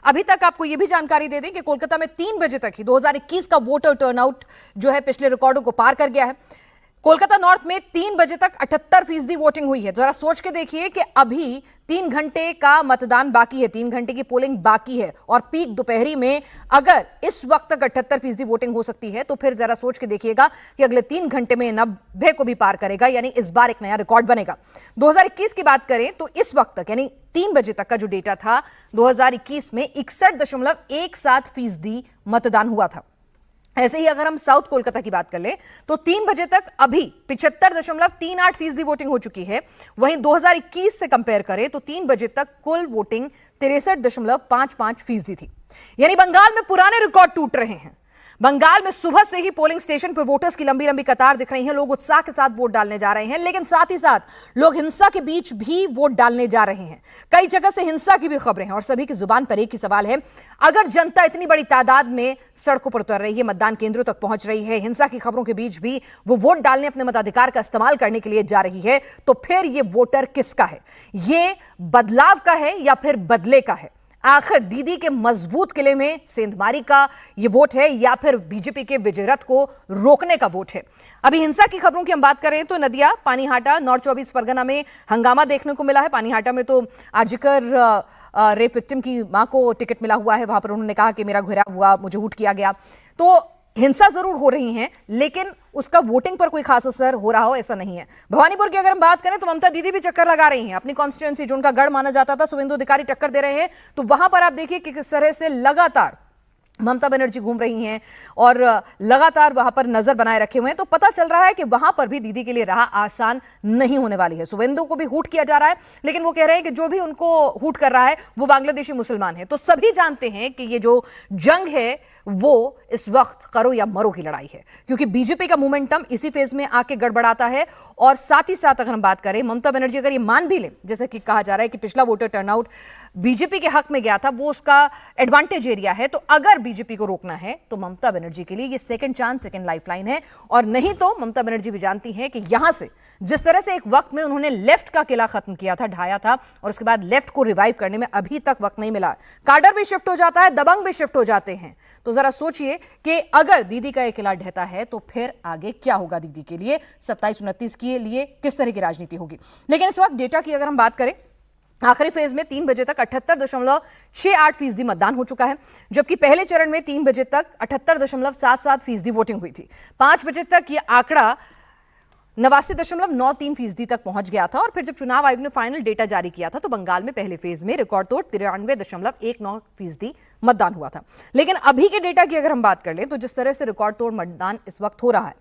अभी तक आपको यह भी जानकारी दे दें कि कोलकाता में 3 बजे तक ही 2021 का वोटर टर्नआउट जो है पिछले रिकॉर्डों को पार कर गया है। कोलकाता नॉर्थ में 3 बजे तक 78% वोटिंग हुई है। जरा सोच के देखिए कि अभी 3 घंटे का मतदान बाकी है, 3 घंटे की पोलिंग बाकी है और पीक दोपहरी में अगर इस वक्त तक 78% वोटिंग हो सकती है तो फिर जरा सोच के देखिएगा कि अगले 3 घंटे में 90 को भी पार करेगा, यानी इस बार एक नया रिकॉर्ड बनेगा। 2021 की बात करें तो इस वक्त तक यानी 3 बजे तक का जो डेटा था 2021 में 61.17% मतदान हुआ था। ऐसे ही अगर हम साउथ कोलकाता की बात कर लें तो 3 बजे तक अभी 75.38% वोटिंग हो चुकी है। वहीं 2021 से कंपेयर करें तो 3 बजे तक कुल वोटिंग 63.55% थी। यानी बंगाल में पुराने रिकॉर्ड टूट रहे हैं। बंगाल में सुबह से ही पोलिंग स्टेशन पर वोटर्स की लंबी लंबी कतार दिख रही है। लोग उत्साह के साथ वोट डालने जा रहे हैं, लेकिन साथ ही साथ लोग हिंसा के बीच भी वोट डालने जा रहे हैं। कई जगह से हिंसा की भी खबरें हैं और सभी की जुबान पर एक ही सवाल है, अगर जनता इतनी बड़ी तादाद में सड़कों पर उतर रही है, मतदान केंद्रों तक पहुंच रही है, हिंसा की खबरों के बीच भी वो वोट डालने अपने मताधिकार का इस्तेमाल करने के लिए जा रही है, तो फिर ये वोटर किसका है? ये बदलाव का है या फिर बदले का है? आखिर दीदी के मजबूत किले में सेंधमारी का ये वोट है या फिर बीजेपी के विजय रथ को रोकने का वोट है? अभी हिंसा की खबरों की हम बात करें तो नदिया, पानीहाटा, नॉर्थ 24 परगना में हंगामा देखने को मिला है। पानीहाटा में तो आर्जिकर रेप विक्टिम की मां को टिकट मिला हुआ है। वहां पर उन्होंने कहा कि मेरा घेराव हुआ, मुझे लूट किया गया। तो हिंसा जरूर हो रही है, लेकिन उसका वोटिंग पर कोई खास असर हो रहा हो ऐसा नहीं है। भवानीपुर की अगर हम बात करें तो ममता दीदी भी चक्कर लगा रही हैं। अपनी कॉन्स्टिट्यूएंसी जो उनका गढ़ माना जाता था, शुवेंदु अधिकारी टक्कर दे रहे हैं। तो वहां पर आप देखिए कि किस तरह से लगातार ममता बनर्जी घूम रही हैं और लगातार वहां पर नजर बनाए रखे हुए हैं। तो पता चल रहा है कि वहां पर भी दीदी के लिए राह आसान नहीं होने वाली है। शुवेंदु को भी हूट किया जा रहा है, लेकिन वो कह रहे हैं कि जो भी उनको हूट कर रहा है वो बांग्लादेशी मुसलमान है। तो सभी जानते हैं कि ये जो जंग है वो इस वक्त करो या मरो की लड़ाई है, क्योंकि बीजेपी का मोमेंटम इसी फेज में आके गड़बड़ाता है। और साथ ही साथ अगर हम बात करें, ममता बनर्जी अगर ये मान भी ले, जैसे कि कहा जा रहा है कि पिछला वोटर टर्नआउट बीजेपी के हक में गया था, वो उसका एडवांटेज एरिया है, तो अगर बीजेपी को रोकना है तो ममता बनर्जी के लिए ये सेकंड चांस, सेकंड लाइफलाइन है। और नहीं तो ममता बनर्जी भी जानती हैं कि यहां से जिस तरह से एक वक्त में उन्होंने लेफ्ट का किला खत्म किया था, ढाया था, और उसके बाद लेफ्ट को रिवाइव करने में अभी तक वक्त नहीं मिला। काडर भी शिफ्ट हो जाता है, दबंग भी शिफ्ट हो जाते हैं। तो जरा सोचिए कि अगर दीदी का एक किला ढहता है तो फिर आगे क्या होगा दीदी के लिए, 27-29 के लिए किस तरह की राजनीति होगी। लेकिन इस वक्त डेटा की अगर हम बात करें, आखिरी फेज में 3 बजे तक 78.68% मतदान हो चुका है, जबकि पहले चरण में 3 बजे तक 78.77% वोटिंग हुई थी। 5 बजे तक यह आंकड़ा 89.93% तक पहुंच गया था। और फिर जब चुनाव आयोग ने फाइनल डेटा जारी किया था तो बंगाल में पहले फेज में रिकॉर्ड तोड़ 93.19% मतदान हुआ था। लेकिन अभी के डेटा की अगर हम बात कर लें तो जिस तरह से रिकॉर्ड तोड़ मतदान इस वक्त हो रहा है,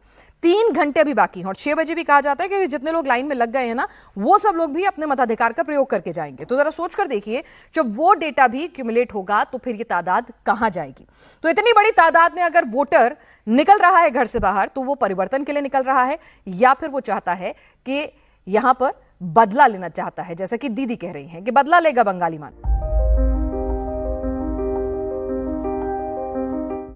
3 घंटे अभी बाकी हैं और 6 बजे भी कहा जाता है कि जितने लोग लाइन में लग गए हैं ना, वो सब लोग भी अपने मताधिकार का प्रयोग करके जाएंगे। तो जरा सोच कर देखिए, जब वो डेटा भी क्यूमुलेट होगा तो फिर ये तादाद कहां जाएगी? तो इतनी बड़ी तादाद में अगर वोटर निकल रहा है घर से बाहर, तो वो परिवर्तन के लिए निकल रहा है या फिर वो चाहता है कि यहां पर बदला लेना चाहता है, जैसा कि दीदी कह रही हैं कि बदला लेगा बंगाली मान।